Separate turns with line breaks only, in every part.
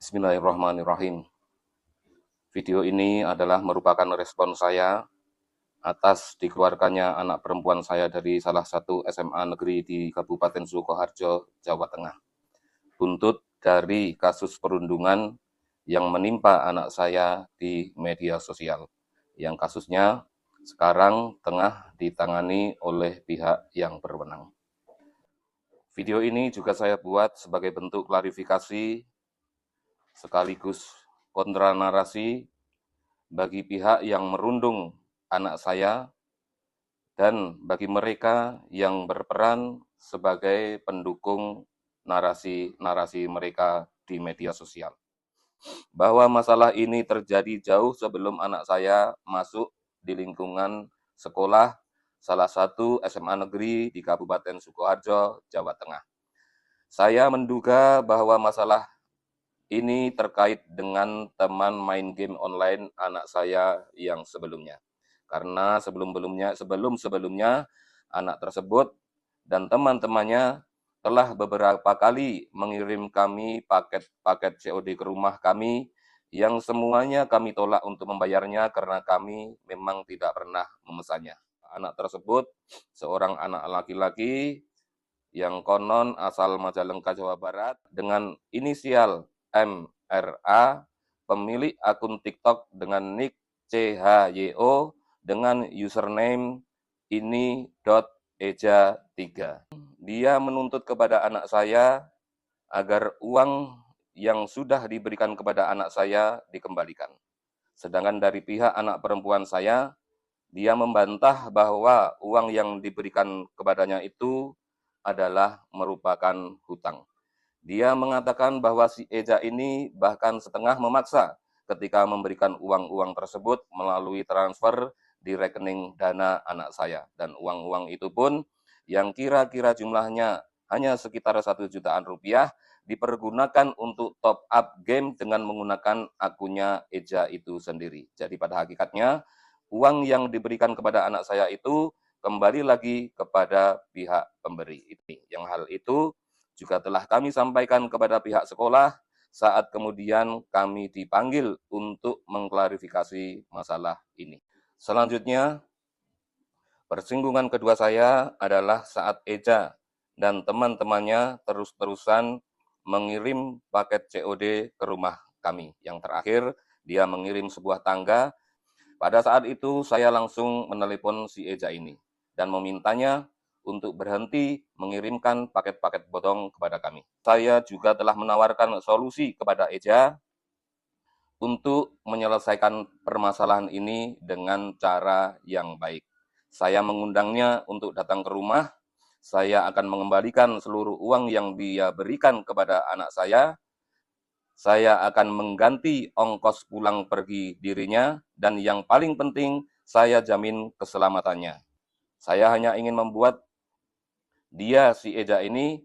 Bismillahirrahmanirrahim. Video ini adalah merupakan respon saya atas dikeluarkannya anak perempuan saya dari salah satu SMA negeri di Kabupaten Sukoharjo, Jawa Tengah. Buntut dari kasus perundungan yang menimpa anak saya di media sosial, yang kasusnya sekarang tengah ditangani oleh pihak yang berwenang. Video ini juga saya buat sebagai bentuk klarifikasi sekaligus kontra narasi bagi pihak yang merundung anak saya dan bagi mereka yang berperan sebagai pendukung narasi-narasi mereka di media sosial. Bahwa masalah ini terjadi jauh sebelum anak saya masuk di lingkungan sekolah salah satu SMA negeri di Kabupaten Sukoharjo, Jawa Tengah. Saya menduga bahwa masalah ini terkait dengan teman main game online anak saya yang sebelumnya. Karena sebelum-sebelumnya anak tersebut dan teman-temannya telah beberapa kali mengirim kami paket-paket COD ke rumah kami yang semuanya kami tolak untuk membayarnya karena kami memang tidak pernah memesannya. Anak tersebut seorang anak laki-laki yang konon asal Majalengka, Jawa Barat dengan inisial MRA, pemilik akun TikTok dengan nick CHYO dengan username ini.eja3. Dia menuntut kepada anak saya agar uang yang sudah diberikan kepada anak saya dikembalikan. Sedangkan dari pihak anak perempuan saya, dia membantah bahwa uang yang diberikan kepadanya itu adalah merupakan hutang. Dia mengatakan bahwa si Eja ini bahkan setengah memaksa ketika memberikan uang-uang tersebut melalui transfer di rekening dana anak saya. Dan uang-uang itu pun yang kira-kira jumlahnya hanya sekitar 1 jutaan rupiah dipergunakan untuk top up game dengan menggunakan akunnya Eja itu sendiri. Jadi pada hakikatnya uang yang diberikan kepada anak saya itu kembali lagi kepada pihak pemberi. Yang hal itu juga telah kami sampaikan kepada pihak sekolah saat kemudian kami dipanggil untuk mengklarifikasi masalah ini. Selanjutnya, persinggungan kedua saya adalah saat Eja dan teman-temannya terus-terusan mengirim paket COD ke rumah kami. Yang terakhir, dia mengirim sebuah tangga. Pada saat itu, saya langsung menelepon si Eja ini dan memintanya untuk berhenti mengirimkan paket-paket bodong kepada kami. Saya juga telah menawarkan solusi kepada Eja untuk menyelesaikan permasalahan ini dengan cara yang baik. Saya mengundangnya untuk datang ke rumah. Saya akan mengembalikan seluruh uang yang dia berikan kepada anak saya. Saya akan mengganti ongkos pulang pergi dirinya, dan yang paling penting, saya jamin keselamatannya. Saya hanya ingin membuat dia, si Eja ini,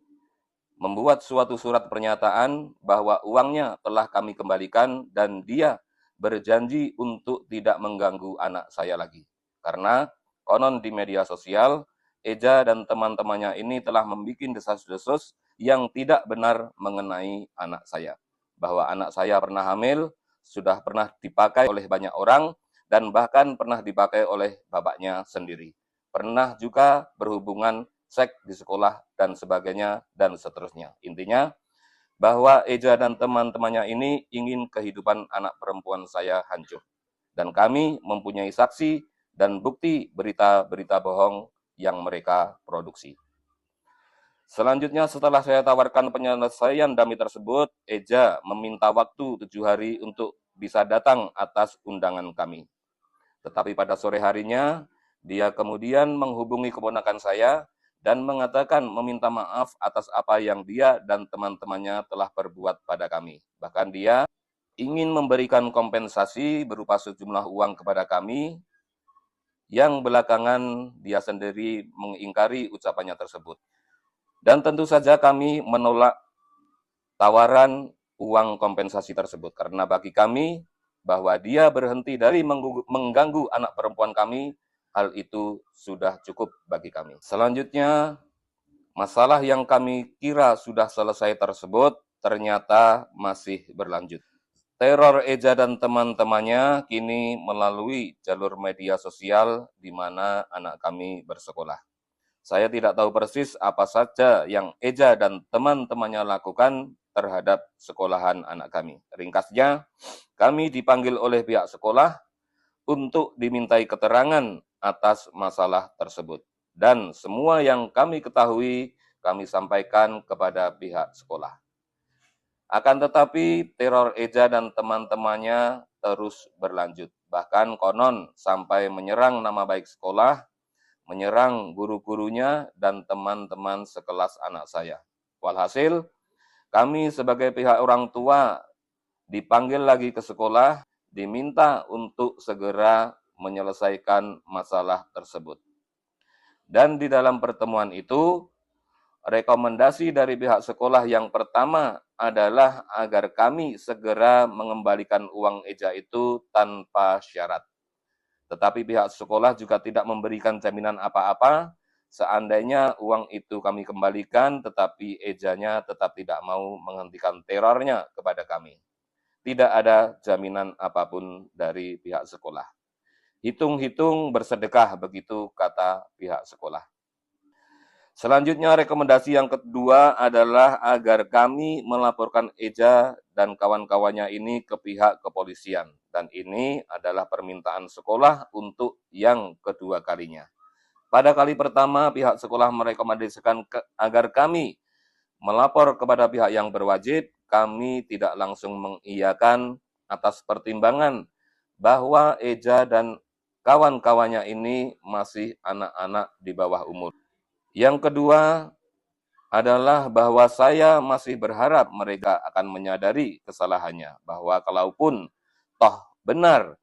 membuat suatu surat pernyataan bahwa uangnya telah kami kembalikan dan dia berjanji untuk tidak mengganggu anak saya lagi. Karena konon di media sosial, Eja dan teman-temannya ini telah membuat desas-desus yang tidak benar mengenai anak saya. Bahwa anak saya pernah hamil, sudah pernah dipakai oleh banyak orang, dan bahkan pernah dipakai oleh bapaknya sendiri. Pernah juga berhubungan seks di sekolah dan sebagainya dan seterusnya. Intinya bahwa Eja dan teman-temannya ini ingin kehidupan anak perempuan saya hancur. Dan kami mempunyai saksi dan bukti berita-berita bohong yang mereka produksi. Selanjutnya, setelah saya tawarkan penyelesaian damai tersebut, Eja meminta waktu 7 hari untuk bisa datang atas undangan kami. Tetapi pada sore harinya, dia kemudian menghubungi keponakan saya dan mengatakan meminta maaf atas apa yang dia dan teman-temannya telah perbuat pada kami. Bahkan dia ingin memberikan kompensasi berupa sejumlah uang kepada kami, yang belakangan dia sendiri mengingkari ucapannya tersebut. Dan tentu saja kami menolak tawaran uang kompensasi tersebut, karena bagi kami bahwa dia berhenti dari mengganggu anak perempuan kami, hal itu sudah cukup bagi kami. Selanjutnya, masalah yang kami kira sudah selesai tersebut ternyata masih berlanjut. Teror Eja dan teman-temannya kini melalui jalur media sosial di mana anak kami bersekolah. Saya tidak tahu persis apa saja yang Eja dan teman-temannya lakukan terhadap sekolahan anak kami. Ringkasnya, kami dipanggil oleh pihak sekolah untuk dimintai keterangan atas masalah tersebut. Dan semua yang kami ketahui, kami sampaikan kepada pihak sekolah. Akan tetapi, teror Eja dan teman-temannya terus berlanjut. Bahkan konon sampai menyerang nama baik sekolah, menyerang guru-gurunya dan teman-teman sekelas anak saya. Walhasil, kami sebagai pihak orang tua dipanggil lagi ke sekolah, diminta untuk segera menyelesaikan masalah tersebut. Dan di dalam pertemuan itu, rekomendasi dari pihak sekolah yang pertama adalah agar kami segera mengembalikan uang Eja itu tanpa syarat. Tetapi pihak sekolah juga tidak memberikan jaminan apa-apa, seandainya uang itu kami kembalikan, tetapi Ejanya tetap tidak mau menghentikan terornya kepada kami. Tidak ada jaminan apapun dari pihak sekolah. Hitung-hitung bersedekah, begitu kata pihak sekolah. Selanjutnya, rekomendasi yang kedua adalah agar kami melaporkan Eja dan kawan-kawannya ini ke pihak kepolisian. Dan ini adalah permintaan sekolah untuk yang kedua kalinya. Pada kali pertama, pihak sekolah merekomendasikan agar kami melapor kepada pihak yang berwajib. Kami tidak langsung mengiyakan atas pertimbangan bahwa Eja dan kawan-kawannya ini masih anak-anak di bawah umur. Yang kedua adalah bahwa saya masih berharap mereka akan menyadari kesalahannya, bahwa kalaupun toh benar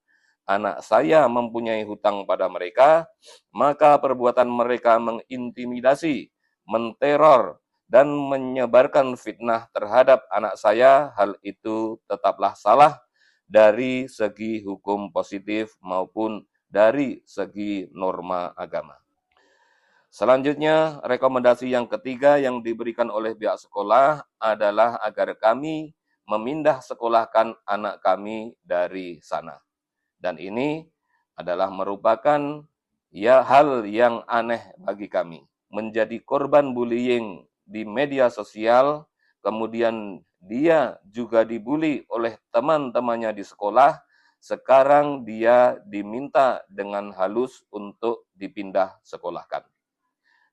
anak saya mempunyai hutang pada mereka, maka perbuatan mereka mengintimidasi, menteror, dan menyebarkan fitnah terhadap anak saya, hal itu tetaplah salah dari segi hukum positif maupun dari segi norma agama. Selanjutnya, rekomendasi yang ketiga yang diberikan oleh pihak sekolah adalah agar kami memindah sekolahkan anak kami dari sana. Dan ini adalah merupakan hal yang aneh bagi kami. Menjadi korban bullying di media sosial, kemudian dia juga dibully oleh teman-temannya di sekolah, sekarang dia diminta dengan halus untuk dipindah sekolahkan.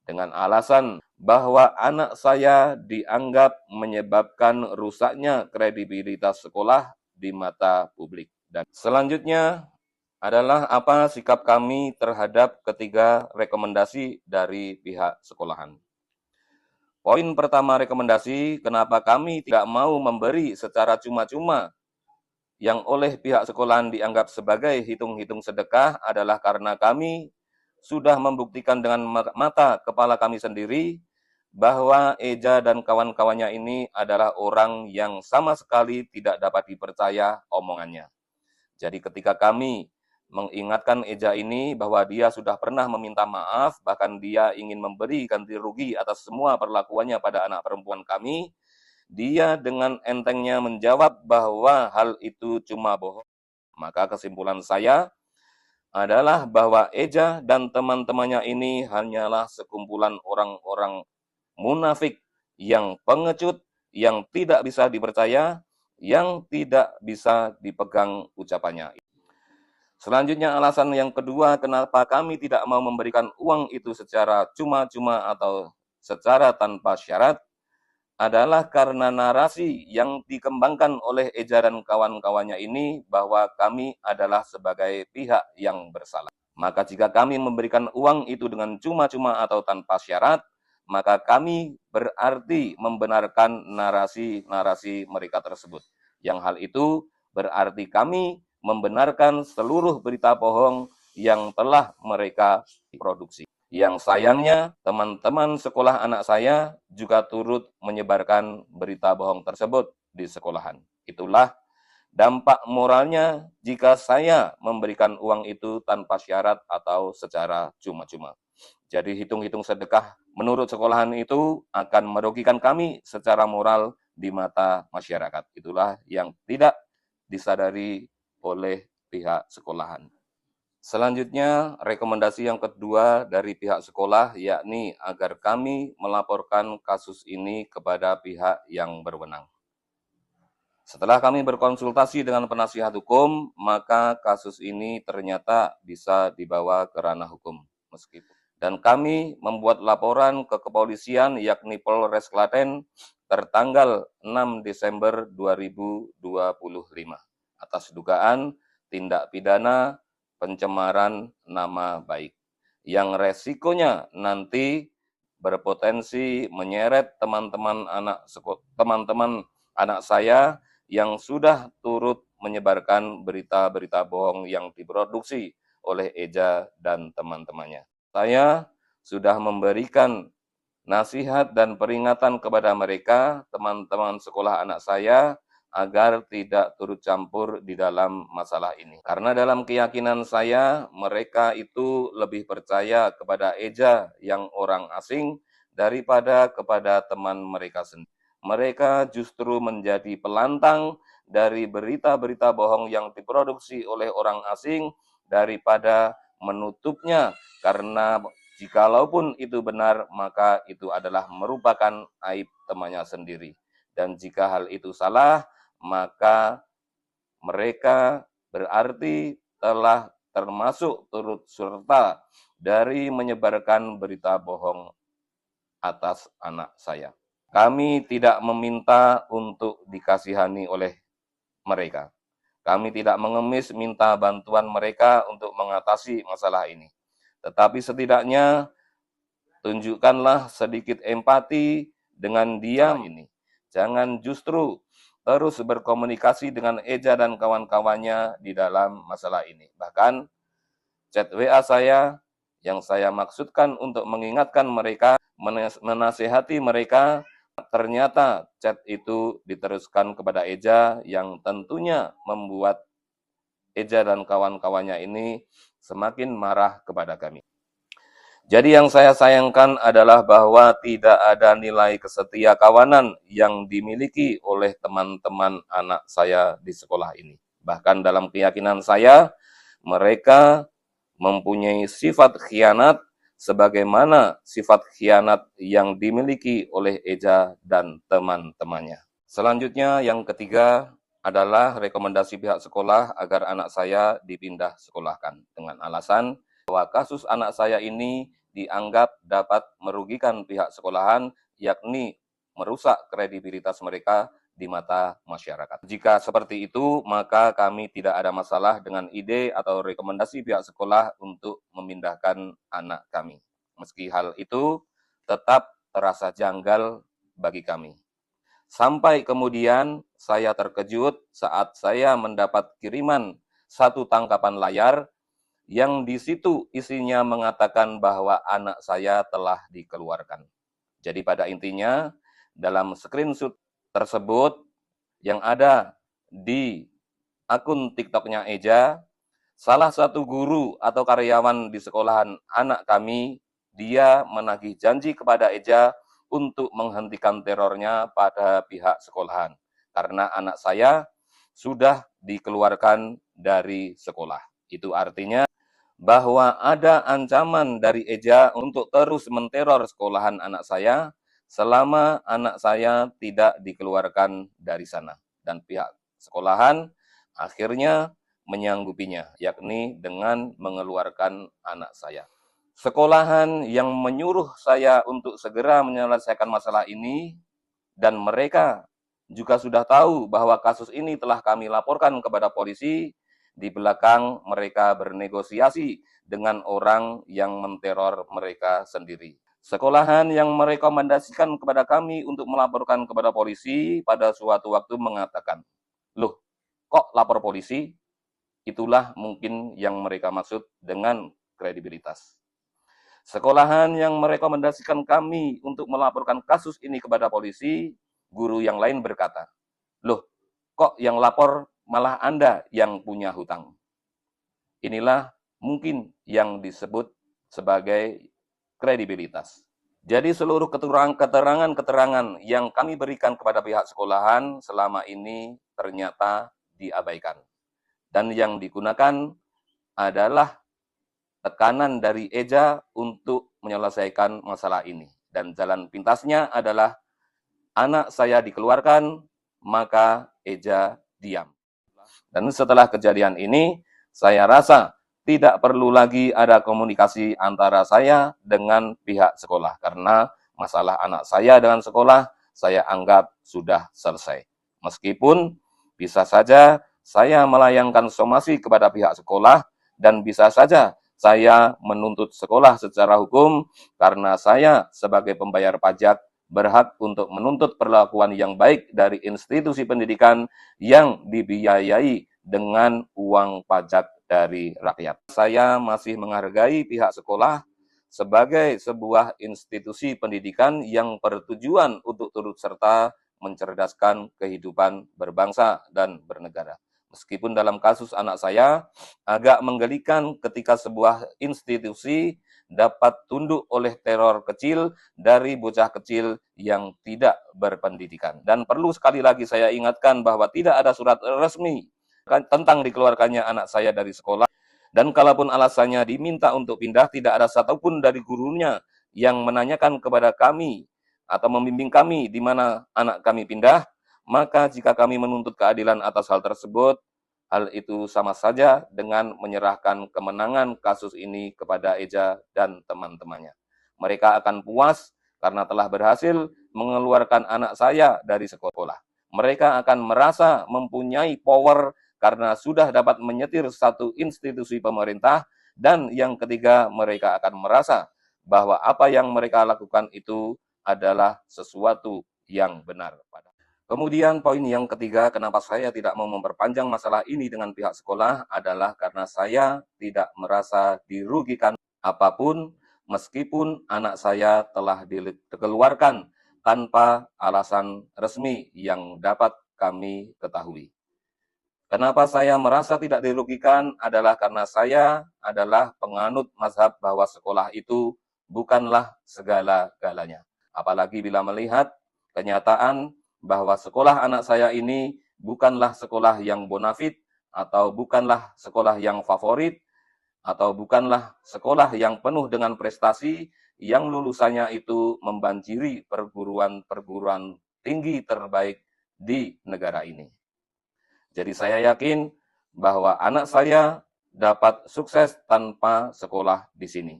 Dengan alasan bahwa anak saya dianggap menyebabkan rusaknya kredibilitas sekolah di mata publik. Dan selanjutnya adalah apa sikap kami terhadap ketiga rekomendasi dari pihak sekolahan. Poin pertama rekomendasi, kenapa kami tidak mau memberi secara cuma-cuma yang oleh pihak sekolahan dianggap sebagai hitung-hitung sedekah adalah karena kami sudah membuktikan dengan mata kepala kami sendiri bahwa Eja dan kawan-kawannya ini adalah orang yang sama sekali tidak dapat dipercaya omongannya. Jadi ketika kami mengingatkan Eja ini bahwa dia sudah pernah meminta maaf, bahkan dia ingin memberi ganti rugi atas semua perlakuannya pada anak perempuan kami, dia dengan entengnya menjawab bahwa hal itu cuma bohong. Maka kesimpulan saya adalah bahwa Eja dan teman-temannya ini hanyalah sekumpulan orang-orang munafik yang pengecut, yang tidak bisa dipercaya, yang tidak bisa dipegang ucapannya. Selanjutnya alasan yang kedua kenapa kami tidak mau memberikan uang itu secara cuma-cuma atau secara tanpa syarat adalah karena narasi yang dikembangkan oleh Eja dan kawan-kawannya ini bahwa kami adalah sebagai pihak yang bersalah. Maka jika kami memberikan uang itu dengan cuma-cuma atau tanpa syarat, maka kami berarti membenarkan narasi-narasi mereka tersebut. Yang hal itu berarti kami membenarkan seluruh berita bohong yang telah mereka produksi. Yang sayangnya, teman-teman sekolah anak saya juga turut menyebarkan berita bohong tersebut di sekolahan. Itulah dampak moralnya jika saya memberikan uang itu tanpa syarat atau secara cuma-cuma. Jadi hitung-hitung sedekah menurut sekolahan itu akan merugikan kami secara moral di mata masyarakat. Itulah yang tidak disadari oleh pihak sekolahan. Selanjutnya, rekomendasi yang kedua dari pihak sekolah yakni agar kami melaporkan kasus ini kepada pihak yang berwenang. Setelah kami berkonsultasi dengan penasihat hukum, maka kasus ini ternyata bisa dibawa ke ranah hukum. Dan kami membuat laporan ke kepolisian yakni Polres Klaten tertanggal 6 Desember 2025 atas dugaan tindak pidana pencemaran nama baik yang resikonya nanti berpotensi menyeret teman-teman anak saya yang sudah turut menyebarkan berita-berita bohong yang diproduksi oleh Eja dan teman-temannya. Saya sudah memberikan nasihat dan peringatan kepada mereka, teman-teman sekolah anak saya, agar tidak turut campur di dalam masalah ini. Karena dalam keyakinan saya, mereka itu lebih percaya kepada Eja yang orang asing daripada kepada teman mereka sendiri. Mereka justru menjadi pelantang dari berita-berita bohong yang diproduksi oleh orang asing daripada menutupnya, karena jikalaupun itu benar, maka itu adalah merupakan aib temannya sendiri. Dan jika hal itu salah, maka mereka berarti telah termasuk turut serta dari menyebarkan berita bohong atas anak saya. Kami tidak meminta untuk dikasihani oleh mereka. Kami tidak mengemis minta bantuan mereka untuk mengatasi masalah ini. Tetapi setidaknya tunjukkanlah sedikit empati dengan dia ini. Jangan justru terus berkomunikasi dengan Eja dan kawan-kawannya di dalam masalah ini. Bahkan chat WA saya yang saya maksudkan untuk mengingatkan mereka, menasehati mereka, ternyata chat itu diteruskan kepada Eja yang tentunya membuat Eja dan kawan-kawannya ini semakin marah kepada kami. Jadi yang saya sayangkan adalah bahwa tidak ada nilai kesetia kawanan yang dimiliki oleh teman-teman anak saya di sekolah ini. Bahkan dalam keyakinan saya, mereka mempunyai sifat khianat sebagaimana sifat khianat yang dimiliki oleh Eja dan teman-temannya. Selanjutnya yang ketiga adalah rekomendasi pihak sekolah agar anak saya dipindah sekolahkan dengan alasan bahwa kasus anak saya ini dianggap dapat merugikan pihak sekolahan, yakni merusak kredibilitas mereka di mata masyarakat. Jika seperti itu, maka kami tidak ada masalah dengan ide atau rekomendasi pihak sekolah untuk memindahkan anak kami. Meski hal itu tetap terasa janggal bagi kami. Sampai kemudian saya terkejut saat saya mendapat kiriman satu tangkapan layar yang di situ isinya mengatakan bahwa anak saya telah dikeluarkan. Jadi pada intinya, dalam screenshot tersebut yang ada di akun TikToknya Eja, salah satu guru atau karyawan di sekolahan anak kami, dia menagih janji kepada Eja untuk menghentikan terornya pada pihak sekolahan. Karena anak saya sudah dikeluarkan dari sekolah. Itu artinya bahwa ada ancaman dari Eja untuk terus menteror sekolahan anak saya selama anak saya tidak dikeluarkan dari sana. Dan pihak sekolahan akhirnya menyanggupinya, yakni dengan mengeluarkan anak saya. Sekolahan yang menyuruh saya untuk segera menyelesaikan masalah ini, dan mereka juga sudah tahu bahwa kasus ini telah kami laporkan kepada polisi. Di belakang mereka bernegosiasi dengan orang yang menteror mereka sendiri. Sekolahan yang merekomendasikan kepada kami untuk melaporkan kepada polisi pada suatu waktu mengatakan, loh, kok lapor polisi? Itulah mungkin yang mereka maksud dengan kredibilitas. Sekolahan yang merekomendasikan kami untuk melaporkan kasus ini kepada polisi, guru yang lain berkata, loh, kok yang lapor malah Anda yang punya hutang. Inilah mungkin yang disebut sebagai kredibilitas. Jadi seluruh keterangan-keterangan yang kami berikan kepada pihak sekolahan selama ini ternyata diabaikan. Dan yang digunakan adalah tekanan dari Eja untuk menyelesaikan masalah ini. Dan jalan pintasnya adalah anak saya dikeluarkan, maka Eja diam. Dan setelah kejadian ini, saya rasa tidak perlu lagi ada komunikasi antara saya dengan pihak sekolah. Karena masalah anak saya dengan sekolah, saya anggap sudah selesai. Meskipun bisa saja saya melayangkan somasi kepada pihak sekolah, dan bisa saja saya menuntut sekolah secara hukum, karena saya sebagai pembayar pajak berhak untuk menuntut perlakuan yang baik dari institusi pendidikan yang dibiayai dengan uang pajak dari rakyat. Saya masih menghargai pihak sekolah sebagai sebuah institusi pendidikan yang bertujuan untuk turut serta mencerdaskan kehidupan berbangsa dan bernegara. Meskipun dalam kasus anak saya agak menggelikan ketika sebuah institusi dapat tunduk oleh teror kecil dari bocah kecil yang tidak berpendidikan. Dan perlu sekali lagi saya ingatkan bahwa tidak ada surat resmi tentang dikeluarkannya anak saya dari sekolah. Dan kalaupun alasannya diminta untuk pindah, tidak ada satupun dari gurunya yang menanyakan kepada kami atau membimbing kami di mana anak kami pindah. Maka jika kami menuntut keadilan atas hal tersebut, hal itu sama saja dengan menyerahkan kemenangan kasus ini kepada Eja dan teman-temannya. Mereka akan puas karena telah berhasil mengeluarkan anak saya dari sekolah. Mereka akan merasa mempunyai power karena sudah dapat menyetir satu institusi pemerintah. Dan yang ketiga, mereka akan merasa bahwa apa yang mereka lakukan itu adalah sesuatu yang benar. Kemudian poin yang ketiga, kenapa saya tidak mau memperpanjang masalah ini dengan pihak sekolah adalah karena saya tidak merasa dirugikan apapun meskipun anak saya telah dikeluarkan tanpa alasan resmi yang dapat kami ketahui. Kenapa saya merasa tidak dirugikan adalah karena saya adalah penganut mazhab bahwa sekolah itu bukanlah segala-galanya. Apalagi bila melihat kenyataan bahwa sekolah anak saya ini bukanlah sekolah yang bonafit, atau bukanlah sekolah yang favorit, atau bukanlah sekolah yang penuh dengan prestasi, yang lulusannya itu membanjiri perguruan-perguruan tinggi terbaik di negara ini. Jadi saya yakin bahwa anak saya dapat sukses tanpa sekolah di sini.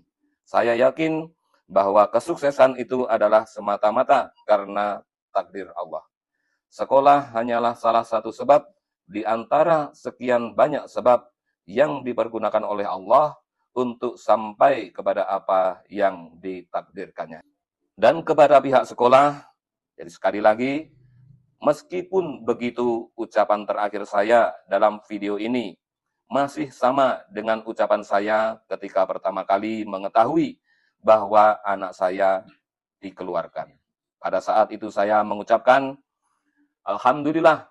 Saya yakin bahwa kesuksesan itu adalah semata-mata karena takdir Allah. Sekolah hanyalah salah satu sebab di antara sekian banyak sebab yang dipergunakan oleh Allah untuk sampai kepada apa yang ditakdirkannya. Dan kepada pihak sekolah, jadi sekali lagi, meskipun begitu ucapan terakhir saya dalam video ini masih sama dengan ucapan saya ketika pertama kali mengetahui bahwa anak saya dikeluarkan. Pada saat itu saya mengucapkan, Alhamdulillah,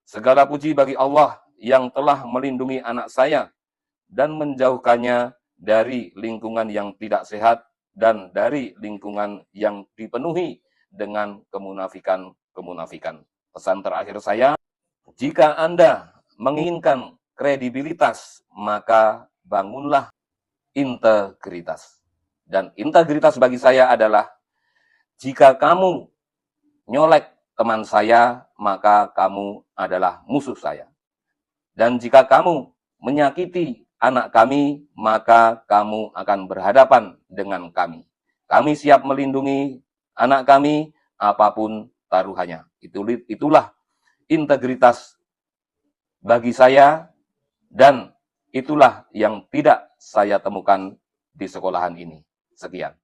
segala puji bagi Allah yang telah melindungi anak saya dan menjauhkannya dari lingkungan yang tidak sehat dan dari lingkungan yang dipenuhi dengan kemunafikan. Pesan terakhir saya, jika Anda menginginkan kredibilitas, maka bangunlah integritas. Dan integritas bagi saya adalah, jika kamu nyolek teman saya, maka kamu adalah musuh saya. Dan jika kamu menyakiti anak kami, maka kamu akan berhadapan dengan kami. Kami siap melindungi anak kami apapun taruhannya. Itulah integritas bagi saya, dan itulah yang tidak saya temukan di sekolahan ini. Sekian.